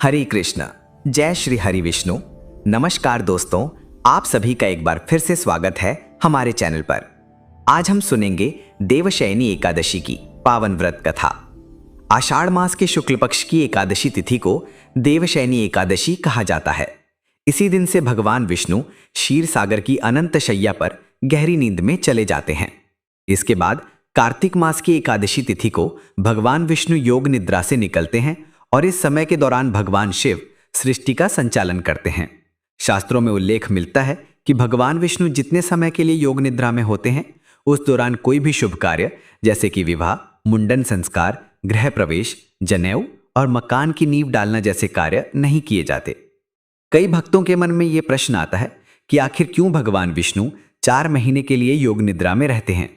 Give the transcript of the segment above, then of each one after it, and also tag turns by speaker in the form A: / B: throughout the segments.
A: हरे कृष्ण, जय श्री हरि विष्णु। नमस्कार दोस्तों, आप सभी का एक बार फिर से स्वागत है हमारे चैनल पर। आज हम सुनेंगे देवशयनी एकादशी की पावन व्रत कथा। आषाढ़ मास के शुक्ल पक्ष की एकादशी तिथि को देवशयनी एकादशी कहा जाता है। इसी दिन से भगवान विष्णु क्षीर सागर की अनंत शैया पर गहरी नींद में चले जाते हैं। इसके बाद कार्तिक मास की एकादशी तिथि को भगवान विष्णु योग निद्रा से निकलते हैं और इस समय के दौरान भगवान शिव सृष्टि का संचालन करते हैं। शास्त्रों में उल्लेख मिलता है कि भगवान विष्णु जितने समय के लिए योग निद्रा में होते हैं, उस दौरान कोई भी शुभ कार्य जैसे कि विवाह, मुंडन संस्कार, गृह प्रवेश, जनेऊ और मकान की नींव डालना जैसे कार्य नहीं किए जाते। कई भक्तों के मन में यह प्रश्न आता है कि आखिर क्यों भगवान विष्णु 4 महीने के लिए योग निद्रा में रहते हैं।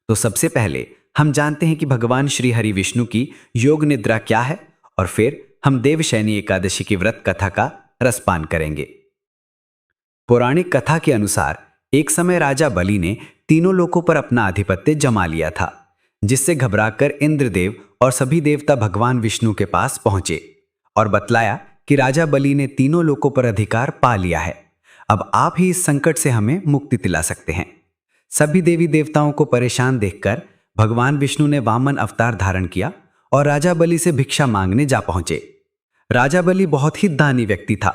A: तो सबसे पहले हम जानते हैं कि भगवान श्री हरि विष्णु की योग निद्रा क्या है और फिर हम देवशयनी एकादशी की व्रत कथा का रसपान करेंगे। पौराणिक कथा के अनुसार एक समय राजा बलि ने तीनों लोकों पर अपना आधिपत्य जमा लिया था, जिससे घबराकर इंद्रदेव और सभी देवता भगवान विष्णु के पास पहुंचे और बतलाया कि राजा बलि ने तीनों लोकों पर अधिकार पा लिया है। अब आप ही इस संकट से हमें मुक्ति दिला सकते हैं। सभी देवी देवताओं को परेशान देखकर भगवान विष्णु ने वामन अवतार धारण किया और राजा बलि से भिक्षा मांगने जा पहुंचे। राजा बलि बहुत ही दानी व्यक्ति था।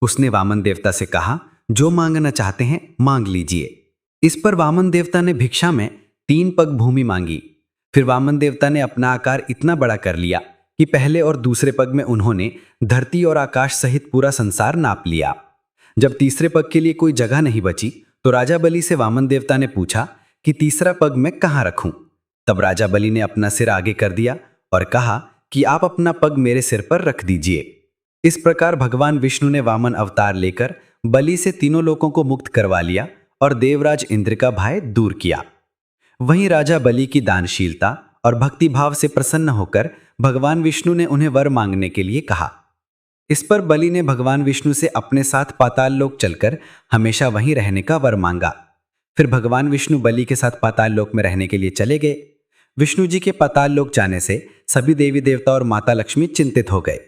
A: उसने वामन देवता से कहा, जो मांगना चाहते हैं मांग लीजिए। इस पर वामन देवता ने भिक्षा में 3 पग भूमि मांगी। फिर वामन देवता ने अपना आकार इतना बड़ा कर लिया कि पहले और दूसरे पग में उन्होंने धरती और आकाश सहित पूरा संसार नाप लिया। जब तीसरे पग के लिए कोई जगह नहीं बची तो राजा बलि से वामन देवता ने पूछा कि तीसरा पग मैं कहां रखूं। तब राजा बलि ने अपना सिर आगे कर दिया और कहा कि आप अपना पग मेरे सिर पर रख दीजिए। इस प्रकार भगवान विष्णु ने वामन अवतार लेकर बलि से तीनों लोकों को मुक्त करवा लिया और देवराज इंद्र का भय दूर किया। वहीं राजा बलि की दानशीलता और भक्ति भाव से प्रसन्न होकर भगवान विष्णु ने उन्हें वर मांगने के लिए कहा। इस पर बलि ने भगवान विष्णु से अपने साथ पाताल लोक चलकर हमेशा वहीं रहने का वर मांगा। फिर भगवान विष्णु बलि के साथ पाताल लोक में रहने के लिए चले गए। विष्णु जी के पाताल लोक जाने से सभी देवी देवता और माता लक्ष्मी चिंतित हो गए।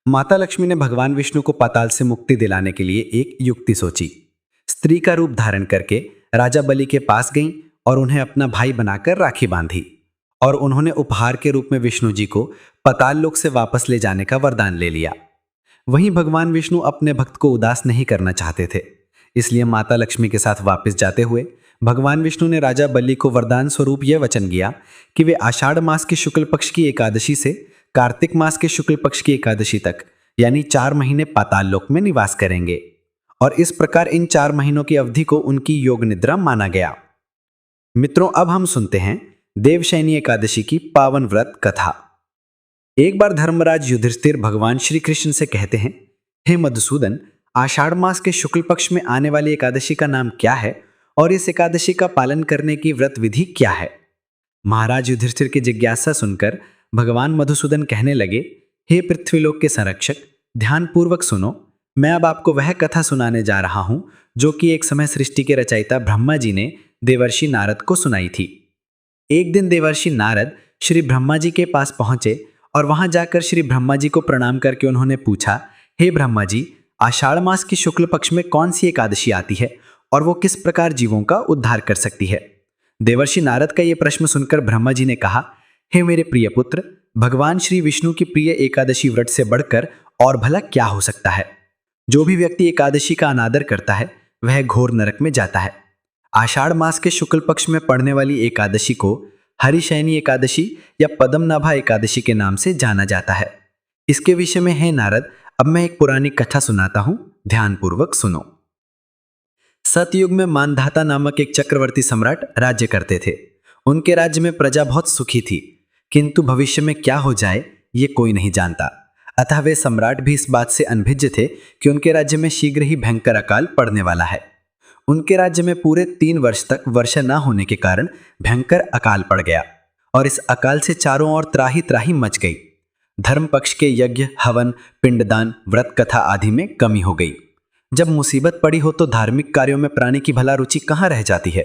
A: माता लक्ष्मी ने भगवान विष्णु को पाताल से मुक्ति दिलाने के लिए एक युक्ति सोची। स्त्री का रूप धारण करके राजा बलि के पास गईं और उन्हें अपना भाई बनाकर राखी बांधी और उन्होंने उपहार के रूप में विष्णु जी को पाताल लोक से वापस ले जाने का वरदान ले लिया। वहीं भगवान विष्णु अपने भक्त को उदास नहीं करना चाहते थे, इसलिए माता लक्ष्मी के साथ वापस जाते हुए भगवान विष्णु ने राजा बलि को वरदान स्वरूप यह वचन दिया कि वे आषाढ़ मास के शुक्ल पक्ष की एकादशी से कार्तिक मास के शुक्ल पक्ष की एकादशी तक यानी 4 महीने पाताल लोक में निवास करेंगे। और इस प्रकार इन 4 महीनों की अवधि को उनकी योग निद्रा माना गया। मित्रों, अब हम सुनते हैं देवशयनी एकादशी की पावन व्रत कथा। एक बार धर्मराज युधिष्ठिर भगवान श्री कृष्ण से कहते हैं, हे मधुसूदन, आषाढ़ मास के शुक्ल पक्ष में आने वाली एकादशी का नाम क्या है और इस एकादशी का पालन करने की व्रत विधि क्या है। महाराज युधिष्ठिर की जिज्ञासा सुनकर भगवान मधुसूदन कहने लगे, हे पृथ्वीलोक के संरक्षक, ध्यानपूर्वक सुनो। मैं अब आपको वह कथा सुनाने जा रहा हूं जो कि एक समय सृष्टि के रचयिता ब्रह्मा जी ने देवर्षि नारद को सुनाई थी। एक दिन देवर्षि नारद श्री ब्रह्मा जी के पास पहुंचे और वहां जाकर श्री ब्रह्मा जी को प्रणाम करके उन्होंने पूछा, हे ब्रह्मा जी, आषाढ़ मास की शुक्ल पक्ष में कौन सी एकादशी आती है और वो किस प्रकार जीवों का उद्धार कर सकती है। देवर्षि नारद का यह प्रश्न सुनकर ब्रह्मा जी ने कहा, हे मेरे प्रिय पुत्र, भगवान श्री विष्णु की प्रिय एकादशी व्रत से बढ़कर और भला क्या हो सकता है। जो भी व्यक्ति एकादशी का अनादर करता है वह घोर नरक में जाता है। आषाढ़ मास के शुक्ल पक्ष में पड़ने वाली एकादशी को हरिशयनी एकादशी या पद्मनाभा एकादशी के नाम से जाना जाता है। इसके विषय में है नारद, अब मैं एक पुरानी कथा सुनाता हूं, ध्यानपूर्वक सुनो। सतयुग में मानधाता नामक एक चक्रवर्ती सम्राट राज्य करते थे। उनके राज्य में प्रजा बहुत सुखी थी, किंतु भविष्य में क्या हो जाए ये कोई नहीं जानता। अतः वे सम्राट भी इस बात से अनभिज्ञ थे कि उनके राज्य में शीघ्र ही भयंकर अकाल पड़ने वाला है। उनके राज्य में पूरे 3 वर्ष तक वर्षा न होने के कारण भयंकर अकाल पड़ गया और इस अकाल से चारों ओर त्राही त्राही मच गई। धर्म पक्ष के यज्ञ, हवन, पिंडदान, व्रत कथा आदि में कमी हो गई। जब मुसीबत पड़ी हो तो धार्मिक कार्यों में प्राणी की भला रुचि कहाँ रह जाती है।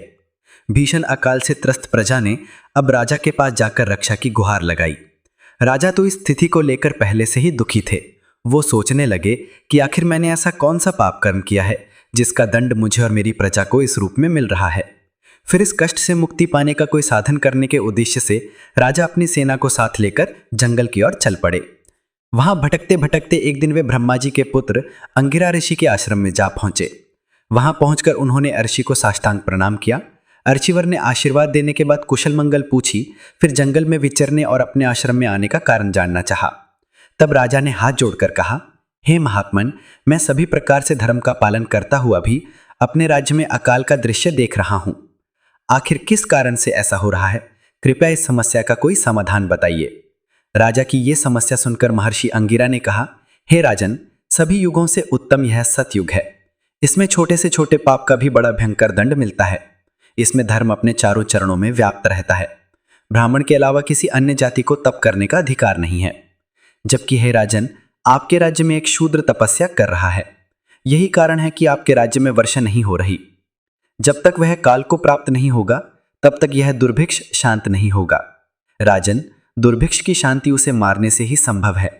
A: भीषण अकाल से त्रस्त प्रजा ने अब राजा के पास जाकर रक्षा की गुहार लगाई। राजा तो इस स्थिति को लेकर पहले से ही दुखी थे।
B: वो सोचने लगे कि आखिर मैंने ऐसा कौन सा पाप कर्म किया है जिसका दंड मुझे और मेरी प्रजा को इस रूप में मिल रहा है। फिर इस कष्ट से मुक्ति पाने का कोई साधन करने के उद्देश्य से राजा अपनी सेना को साथ लेकर जंगल की ओर चल पड़े। वहां भटकते भटकते एक दिन वे ब्रह्मा जी के पुत्र अंगिरा ऋषि के आश्रम में जा पहुंचे। वहां पहुंचकर उन्होंने ऋषि को साष्टांग प्रणाम किया। ऋषिवर ने आशीर्वाद देने के बाद कुशल मंगल पूछी, फिर जंगल में विचरने और अपने आश्रम में आने का कारण जानना चाहा। तब राजा ने हाथ जोड़कर कहा, हे महात्मन, मैं सभी प्रकार से धर्म का पालन करता हुआ भी अपने राज्य में अकाल का दृश्य देख रहा हूं। आखिर किस कारण से ऐसा हो रहा है? कृपया इस समस्या का कोई समाधान बताइए। राजा की ये समस्या सुनकर महर्षि अंगिरा ने कहा, हे राजन, सभी युगों से उत्तम यह सतयुग है। इसमें छोटे से छोटे पाप का भी बड़ा भयंकर दंड मिलता है। इसमें धर्म अपने चारों चरणों में व्याप्त रहता है। ब्राह्मण के अलावा किसी अन्य जाति को तप करने का अधिकार नहीं है। जबकि हे राजन, आपके राज्य में एक शूद्र तपस्या कर रहा है। यही कारण है कि आपके राज्य में वर्षा नहीं हो रही। जब तक वह काल को प्राप्त नहीं होगा तब तक यह दुर्भिक्ष शांत नहीं होगा। राजन, दुर्भिक्ष की शांति उसे मारने से ही संभव है।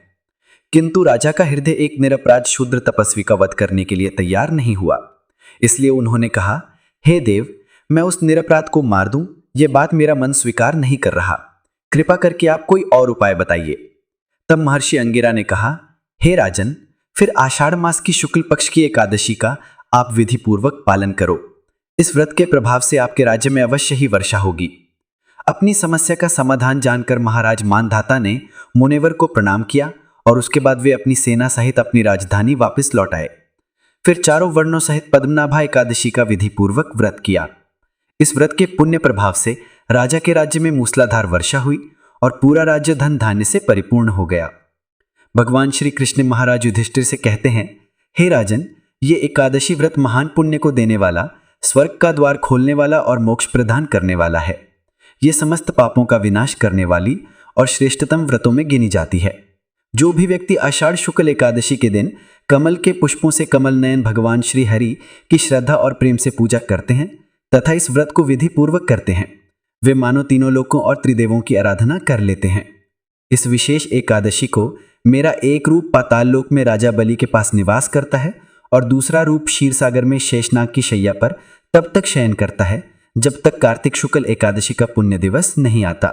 B: किंतु राजा का हृदय एक निरपराध शूद्र तपस्वी का वध करने के लिए तैयार नहीं हुआ। इसलिए उन्होंने कहा, हे देव, मैं उस निरपराध को मार दूं, यह बात मेरा मन स्वीकार नहीं कर रहा। कृपा करके आप कोई और उपाय बताइए। तब महर्षि अंगिरा ने कहा, हे राजन, फिर आषाढ़ मास की शुक्ल पक्ष की एकादशी का आप विधि पूर्वक पालन करो। इस व्रत के प्रभाव से आपके राज्य में अवश्य ही वर्षा होगी। अपनी समस्या का समाधान जानकर महाराज मानधाता ने मुनिवर को प्रणाम किया और उसके बाद वे अपनी सेना सहित अपनी राजधानी वापस लौट आए। फिर चारों वर्णों सहित पद्मनाभा एकादशी का विधि पूर्वक व्रत किया। इस व्रत के पुण्य प्रभाव से राजा के राज्य में मूसलाधार वर्षा हुई और पूरा राज्य धन धान्य से परिपूर्ण हो गया। भगवान श्री कृष्ण महाराज युधिष्ठिर से कहते हैं, हे राजन, ये एकादशी व्रत महान पुण्य को देने वाला, स्वर्ग का द्वार खोलने वाला और मोक्ष प्रदान करने वाला है। ये समस्त पापों का विनाश करने वाली और श्रेष्ठतम व्रतों में गिनी जाती है। जो भी व्यक्ति आषाढ़ शुक्ल एकादशी के दिन कमल के पुष्पों से कमल नयन भगवान श्री हरि की श्रद्धा और प्रेम से पूजा करते हैं तथा इस व्रत को विधि पूर्वक करते हैं, वे मानो तीनों लोकों और त्रिदेवों की आराधना कर लेते हैं। इस विशेष एकादशी को मेरा एक रूप पाताल लोक में राजा बलि के पास निवास करता है और दूसरा रूप क्षीर सागर में शेषनाग की शैया पर तब तक शयन करता है जब तक कार्तिक शुक्ल एकादशी का पुण्य दिवस नहीं आता।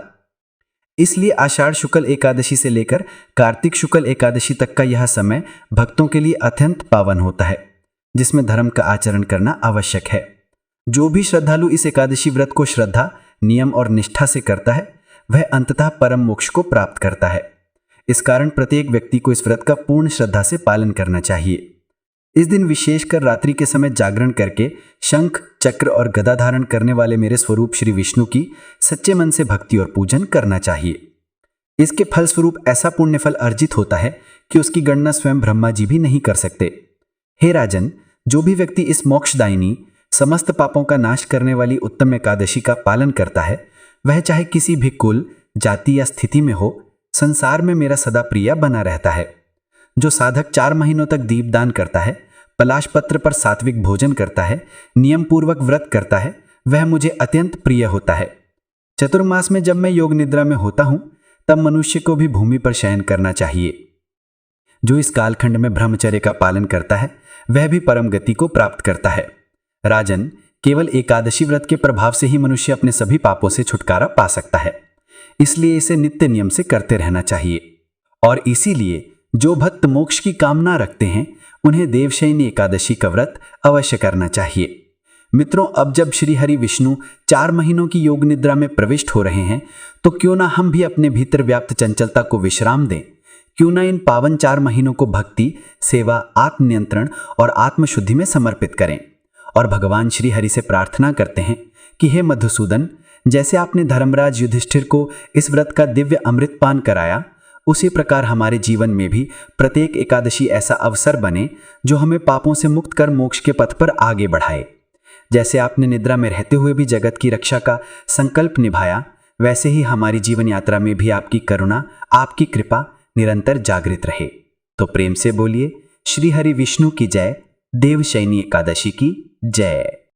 B: इसलिए आषाढ़ शुक्ल एकादशी से लेकर कार्तिक शुक्ल एकादशी तक का यह समय भक्तों के लिए अत्यंत पावन होता है, जिसमें धर्म का आचरण करना आवश्यक है। जो भी श्रद्धालु इस एकादशी व्रत को श्रद्धा, नियम और निष्ठा से करता है, वह अंततः परम मोक्ष को प्राप्त करता है। इस कारण प्रत्येक व्यक्ति को इस व्रत का पूर्ण श्रद्धा से पालन करना चाहिए। इस दिन विशेषकर रात्रि के समय जागरण करके शंख, चक्र और गदा धारण करने वाले मेरे स्वरूप श्री विष्णु की सच्चे मन से भक्ति और पूजन करना चाहिए। इसके फलस्वरूप ऐसा पुण्य फल अर्जित होता है कि उसकी गणना स्वयं ब्रह्मा जी भी नहीं कर सकते। हे राजन, जो भी व्यक्ति इस मोक्षदायिनी समस्त पापों का नाश करने वाली उत्तम एकादशी का पालन करता है, वह चाहे किसी भी कुल, जाति या स्थिति में हो, संसार में मेरा सदा प्रिय बना रहता है। जो साधक 4 महीनों तक दीपदान करता है, पलाश पत्र पर सात्विक भोजन करता है, नियम पूर्वक व्रत करता है, वह मुझे अत्यंत प्रिय होता है। चतुर्मास में जब मैं योग निद्रा में होता हूं, तब मनुष्य को भी भूमि पर शयन करना चाहिए। जो इस कालखंड में ब्रह्मचर्य का पालन करता है, वह भी परम गति को प्राप्त करता है। राजन, केवल एकादशी व्रत के प्रभाव से ही मनुष्य अपने सभी पापों से छुटकारा पा सकता है। इसलिए इसे नित्य नियम से करते रहना चाहिए। और इसीलिए जो भक्त मोक्ष की कामना रखते हैं, उन्हें देवशयनी एकादशी का व्रत अवश्य करना चाहिए। मित्रों, अब जब श्री हरि विष्णु 4 महीनों की योग निद्रा में प्रविष्ट हो रहे हैं, तो क्यों ना हम भी अपने भीतर व्याप्त चंचलता को विश्राम दें। क्यों ना इन पावन 4 महीनों को भक्ति, सेवा, आत्मनियंत्रण और आत्मशुद्धि में समर्पित करें और भगवान श्री हरि से प्रार्थना करते हैं कि हे मधुसूदन, जैसे आपने धर्मराज युधिष्ठिर को इस व्रत का दिव्य अमृत पान कराया, उसी प्रकार हमारे जीवन में भी प्रत्येक एकादशी ऐसा अवसर बने जो हमें पापों से मुक्त कर मोक्ष के पथ पर आगे बढ़ाए। जैसे आपने निद्रा में रहते हुए भी जगत की रक्षा का संकल्प निभाया, वैसे ही हमारी जीवन यात्रा में भी आपकी करुणा, आपकी कृपा निरंतर जागृत रहे। तो प्रेम से बोलिए, श्री हरि विष्णु की जय, देवशयनी एकादशी की जय।